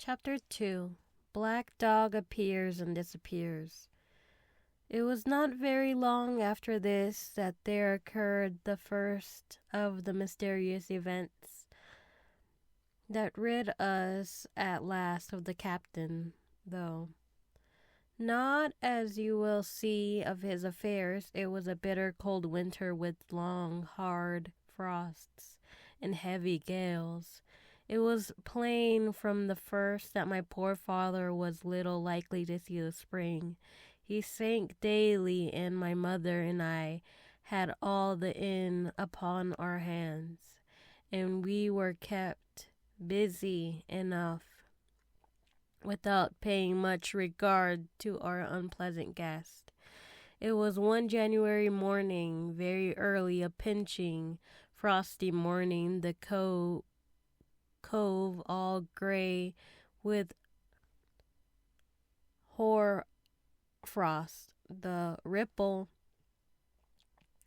Chapter 2. Black Dog appears and disappears. It was not very long after this that there occurred the first of the mysterious events that rid us at last of the captain, though not, as you will see, of his affairs. It was a bitter cold winter with long, hard frosts and heavy gales. It was plain from the first that my poor father was little likely to see the spring. He sank daily, and my mother and I had all the inn upon our hands, and we were kept busy enough without paying much regard to our unpleasant guest. It was one January morning, very early, a pinching, frosty morning, the cove all gray with hoar frost, the ripple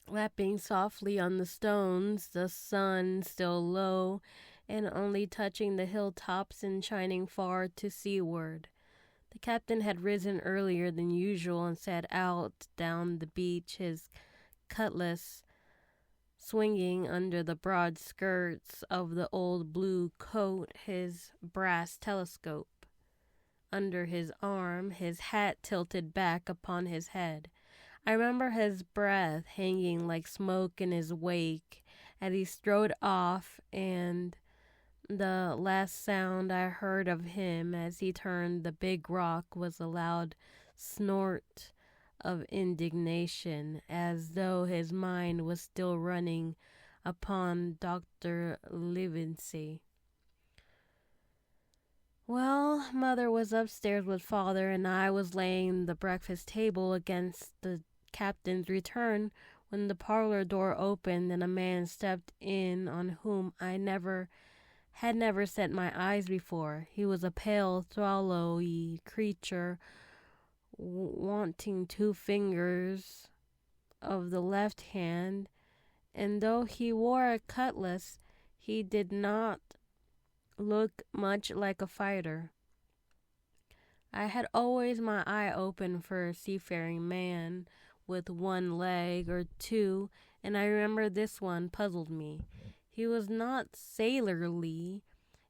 lapping softly on the stones, the sun still low and only touching the hilltops and shining far to seaward. The captain had risen earlier than usual and set out down the beach, his cutlass swinging under the broad skirts of the old blue coat, his brass telescope under his arm, his hat tilted back upon his head. I remember his breath hanging like smoke in his wake as he strode off, and the last sound I heard of him as he turned the big rock was a loud snort of indignation, as though his mind was still running upon Dr. Livesey. Well, Mother was upstairs with Father, and I was laying the breakfast table against the captain's return when the parlor door opened and a man stepped in on whom I had never set my eyes before. He was a pale, swallowy creature, wanting 2 fingers of the left hand, and though he wore a cutlass, he did not look much like a fighter. I had always my eye open for a seafaring man with 1 leg or 2, and I remember this one puzzled me. He was not sailorly,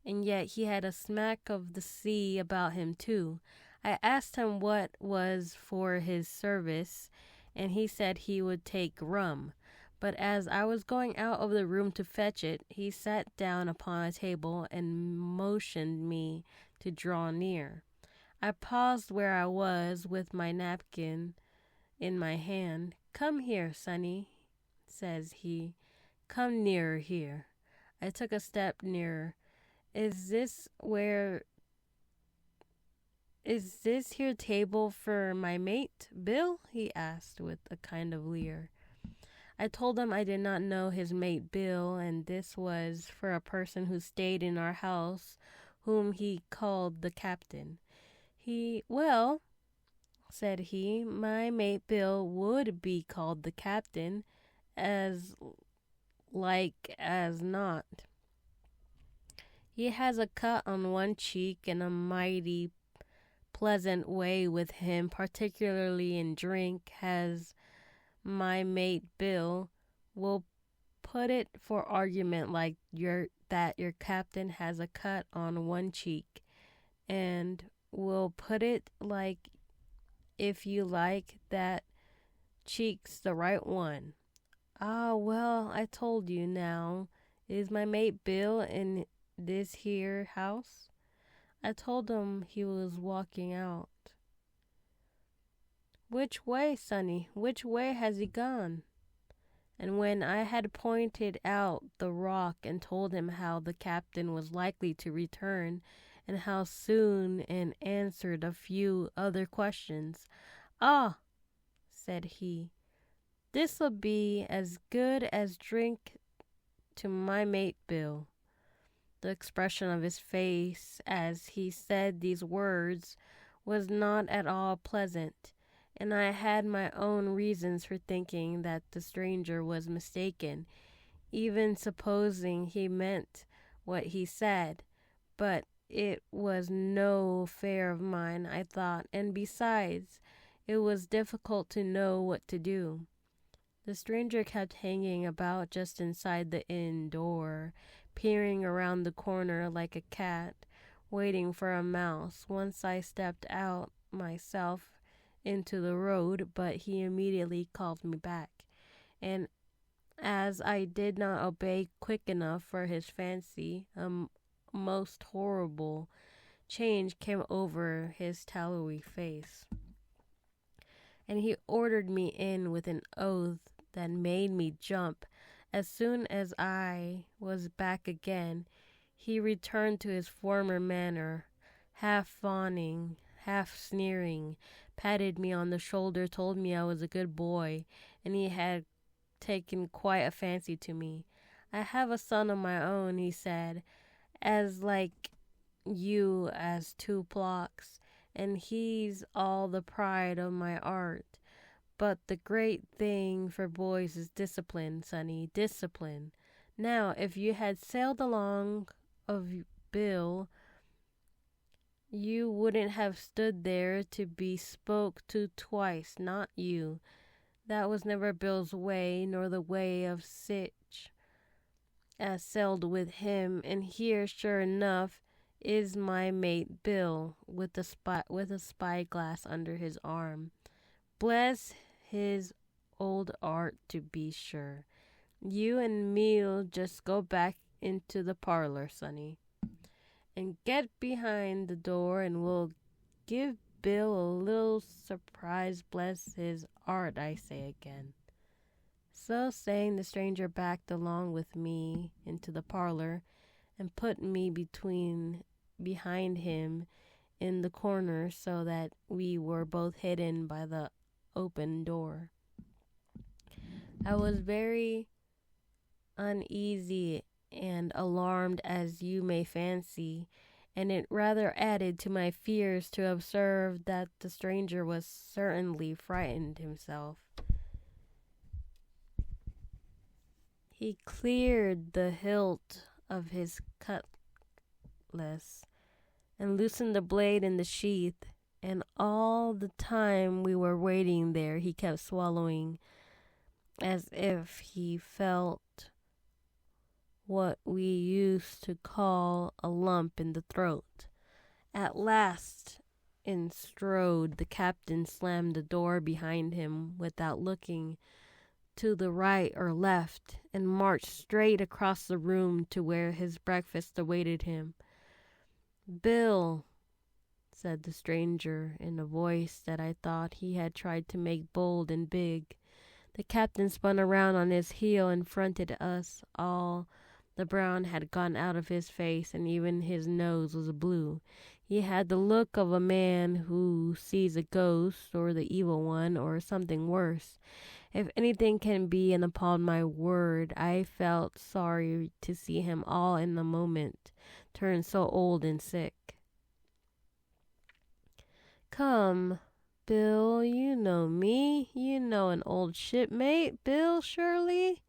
and yet he had a smack of the sea about him too. I asked him what was for his service, and he said he would take rum. But as I was going out of the room to fetch it, he sat down upon a table and motioned me to draw near. I paused where I was with my napkin in my hand. "Come here, Sonny," says he. "Come nearer here." I took a step nearer. Is this here table for my mate, Bill?" he asked with a kind of leer. I told him I did not know his mate Bill, and this was for a person who stayed in our house, whom he called the captain. "Well," said he, "my mate Bill would be called the captain, as like as not. He has a cut on 1 cheek and a mighty pleasant way with him, particularly in drink, has my mate Bill. We'll put it for argument like that your captain has a cut on 1 cheek, and we'll put it like, if you like, that cheek's the right one." "Ah, well, I told you now. Is my mate Bill in this here house?" I told him he was walking out. "Which way, Sonny? Which way has he gone?" And when I had pointed out the rock and told him how the captain was likely to return and how soon, and answered a few other questions, "Ah," said he, "this'll be as good as drink to my mate Bill." The expression of his face as he said these words was not at all pleasant, and I had my own reasons for thinking that the stranger was mistaken, even supposing he meant what he said. But it was no affair of mine, I thought, and besides, it was difficult to know what to do. The stranger kept hanging about just inside the inn door, peering around the corner like a cat, waiting for a mouse. Once I stepped out myself into the road, but he immediately called me back, and as I did not obey quick enough for his fancy, a most horrible change came over his tallowy face, and he ordered me in with an oath that made me jump. As soon as I was back again, he returned to his former manner, half fawning, half sneering, patted me on the shoulder, told me I was a good boy, and he had taken quite a fancy to me. I have a son of my own, he said, as like you as two blocks, and he's all the pride of my art. But the great thing for boys is discipline, sonny, discipline. Now, if you had sailed along of Bill, you wouldn't have stood there to be spoke to twice, not you. That was never Bill's way, nor the way of Sitch, as sailed with him. And here, sure enough, is my mate Bill, with a spyglass under his arm. Bless his old art, to be sure. You and me'll just go back into the parlor, sonny, and get behind the door, and we'll give Bill a little surprise. Bless his art, I say again. So saying, the stranger backed along with me into the parlor, and put me behind him in the corner, so that we were both hidden by the open door. I was very uneasy and alarmed, as you may fancy, and it rather added to my fears to observe that the stranger was certainly frightened himself. He cleared the hilt of his cutlass and loosened the blade in the sheath, and all the time we were waiting there he kept swallowing, as if he felt what we used to call a lump in the throat. At last in strode the captain, slammed the door behind him without looking to the right or left, and marched straight across the room to where his breakfast awaited him. Bill, said the stranger in a voice that I thought he had tried to make bold and big. The captain spun around on his heel and fronted us all. The brown had gone out of his face, and even his nose was blue. He had the look of a man who sees a ghost, or the evil one, or something worse. If anything can be, and upon my word, I felt sorry to see him all in a moment turn so old and sick. Come, Bill, you know me. You know an old shipmate, Bill, surely,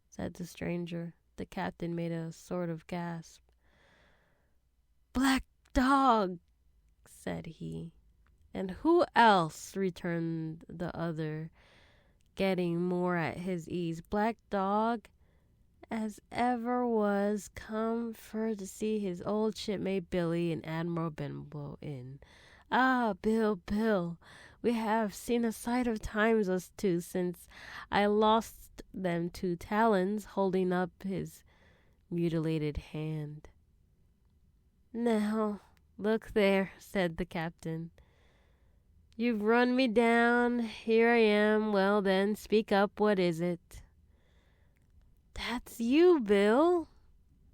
said the stranger. The captain made a sort of gasp. Black Dog, said he. And who else, returned the other, getting more at his ease. Black Dog as ever was come for to see his old shipmate Billy and Admiral Benbow in. Ah, Bill, we have seen a sight of times, us two, since I lost them 2 talons, holding up his mutilated hand. Now, look there, said the captain. You've run me down. Here I am. Well then, speak up. What is it? That's you, Bill,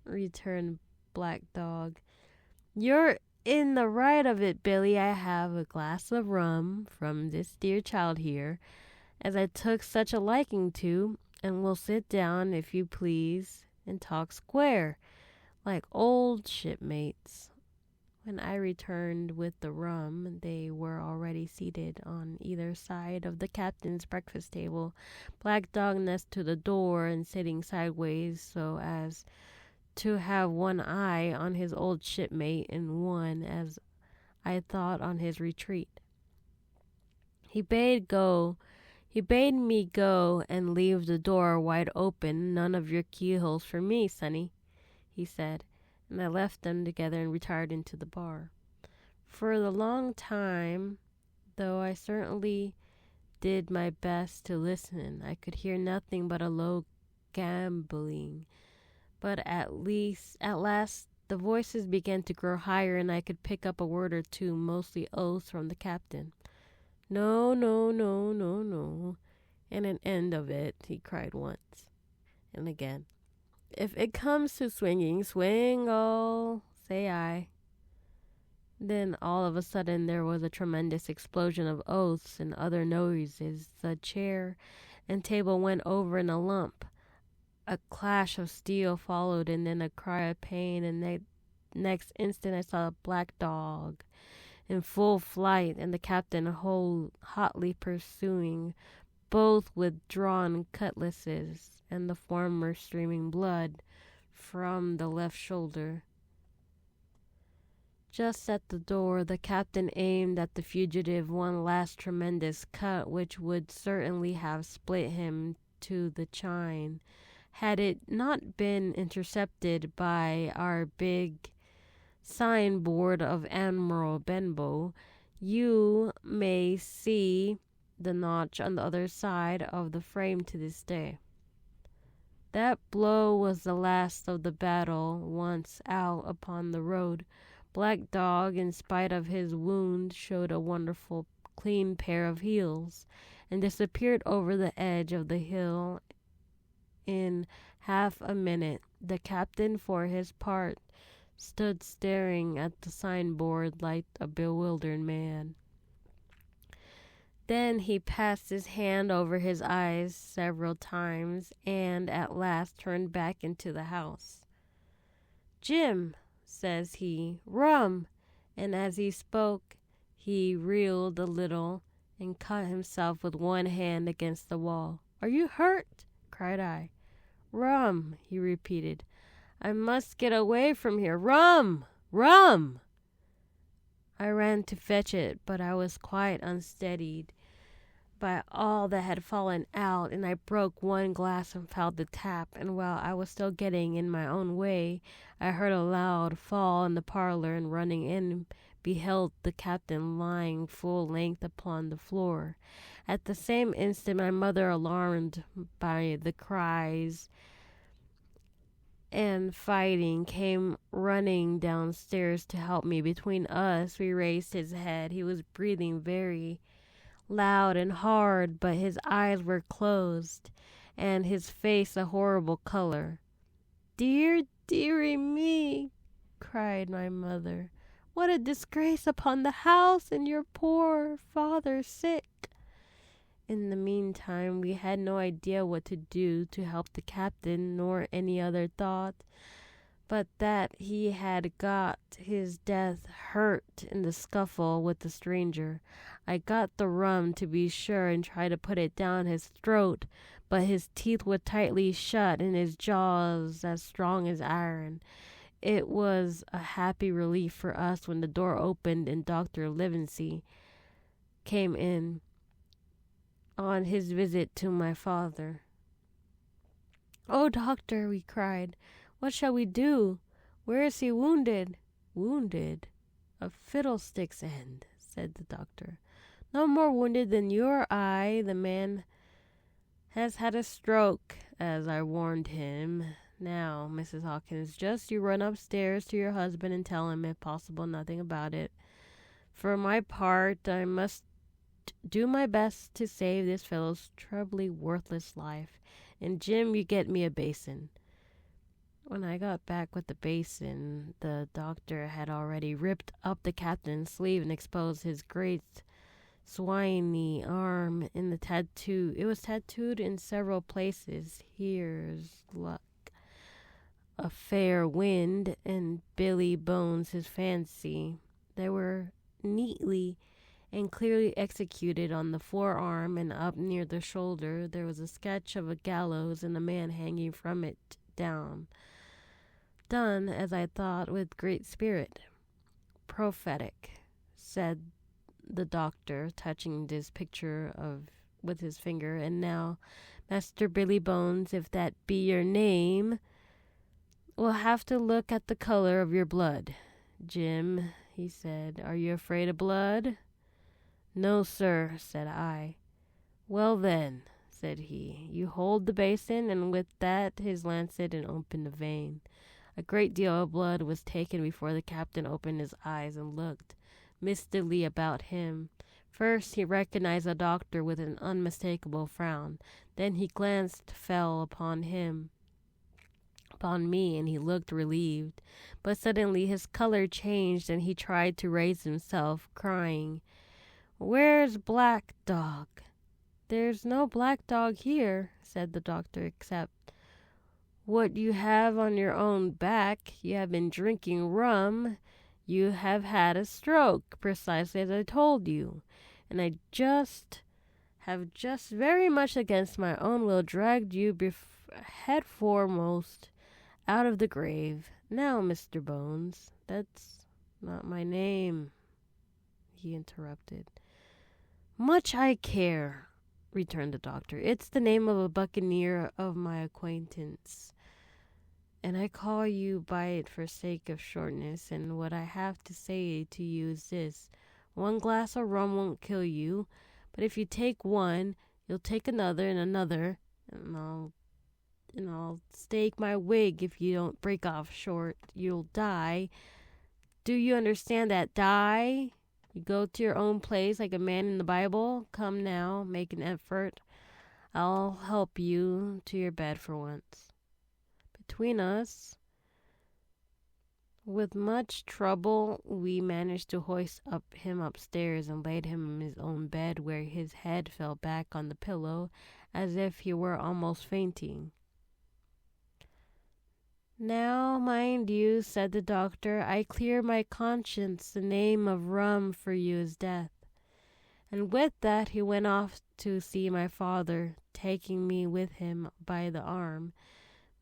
returned Black Dog. You're in the right of it, Billy. I have a glass of rum from this dear child here, as I took such a liking to, and we'll sit down, if you please, and talk square, like old shipmates. When I returned with the rum, they were already seated on either side of the captain's breakfast table, Black Dog next to the door and sitting sideways so as to have one eye on his old shipmate and one, as I thought, on his retreat. He bade me go and leave the door wide open. None of your keyholes for me, sonny, he said, and I left them together and retired into the bar. For the long time, though I certainly did my best to listen, I could hear nothing but a low gambling. But at last, the voices began to grow higher, and I could pick up a word or two, mostly oaths from the captain. No, no, no, no, no, and an end of it, he cried once and again. If it comes to swinging, swing all, say I. Then all of a sudden there was a tremendous explosion of oaths and other noises. The chair and table went over in a lump. A clash of steel followed, and then a cry of pain, and the next instant I saw a black dog in full flight, and the captain hotly pursuing, both with drawn cutlasses, and the former streaming blood from the left shoulder. Just at the door, the captain aimed at the fugitive one last tremendous cut, which would certainly have split him to the chine, had it not been intercepted by our big signboard of Admiral Benbow. You may see the notch on the other side of the frame to this day. That blow was the last of the battle. Once out upon the road, Black Dog, in spite of his wound, showed a wonderful clean pair of heels, and disappeared over the edge of the hill in half a minute. The captain, for his part, stood staring at the signboard like a bewildered man. Then he passed his hand over his eyes several times, and at last turned back into the house. "Jim," says he, "rum," and as he spoke he reeled a little and caught himself with one hand against the wall. "Are you hurt?" cried I. "Rum," he repeated. "I must get away from here. Rum! Rum!" I ran to fetch it, but I was quite unsteadied by all that had fallen out, and I broke one glass and fouled the tap, and while I was still getting in my own way, I heard a loud fall in the parlor, and running in, beheld the captain lying full length upon the floor. At the same instant my mother, alarmed by the cries and fighting, came running downstairs to help me. Between us we raised his head. He was breathing very loud and hard, but his eyes were closed, and his face a horrible color. "Dear, dearie me," cried my mother, "what a disgrace upon the house, and your poor father sick." In the meantime, we had no idea what to do to help the captain, nor any other thought but that he had got his death hurt in the scuffle with the stranger. I got the rum, to be sure, and tried to put it down his throat, but his teeth were tightly shut and his jaws as strong as iron. It was a happy relief for us when the door opened and Dr. Livesey came in on his visit to my father. "Oh, doctor," we cried, "what shall we do? Where is he wounded?" "Wounded? A fiddlestick's end," said the doctor. "No more wounded than you or I. The man has had a stroke, as I warned him. Now, Mrs. Hawkins, just you run upstairs to your husband and tell him, if possible, nothing about it. For my part, I must do my best to save this fellow's trebly worthless life. And Jim, you get me a basin." When I got back with the basin, the doctor had already ripped up the captain's sleeve and exposed his great swiney arm in the tattoo. It was tattooed in several places. "Here's luck, a fair wind, and Billy Bones his fancy." They were neatly and clearly executed on the forearm, and up near the shoulder there was a sketch of a gallows and a man hanging from it down. Done as I thought with great spirit. Prophetic, said the doctor, touching this picture of with his finger. And now, Master Billy Bones, if that be your name, we'll have to look at the color of your blood. Jim, he said, are you afraid of blood? No, sir, said I. Well then, said he, you hold the basin, and with that his lancet and opened the vein. A great deal of blood was taken before the captain opened his eyes and looked mistily about him. First he recognized the doctor with an unmistakable frown. Then he glanced fell upon me, and he looked relieved. But suddenly his color changed, and he tried to raise himself, crying, "Where's Black Dog?" "There's no black dog here," said the doctor, "except what you have on your own back. You have been drinking rum. You have had a stroke, precisely as I told you. And I have just very much against my own will dragged you head foremost out of the grave. Now, Mr. Bones, that's not my name," he interrupted. "Much I care," returned the doctor. "It's the name of a buccaneer of my acquaintance, and I call you by it for sake of shortness. And what I have to say to you is this: one glass of rum won't kill you, but if you take one, you'll take another and another, and I'll stake my wig if you don't break off short. You'll die. Do you understand that? Die. You go to your own place like a man in the Bible. Come now, make an effort. I'll help you to your bed for once." Between us, with much trouble, we managed to hoist him upstairs and laid him in his own bed, where his head fell back on the pillow as if he were almost fainting. "Now, mind you," said the doctor, "I clear my conscience. The name of rum for you is death." And with that he went off to see my father, taking me with him by the arm.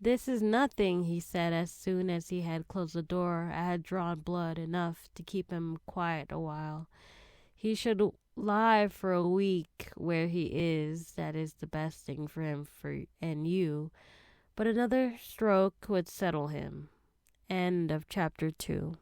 "This is nothing," he said as soon as he had closed the door. I had drawn blood enough to keep him quiet a while. "He should lie for a week where he is. That is the best thing for him and you. But another stroke would settle him." End of chapter 2.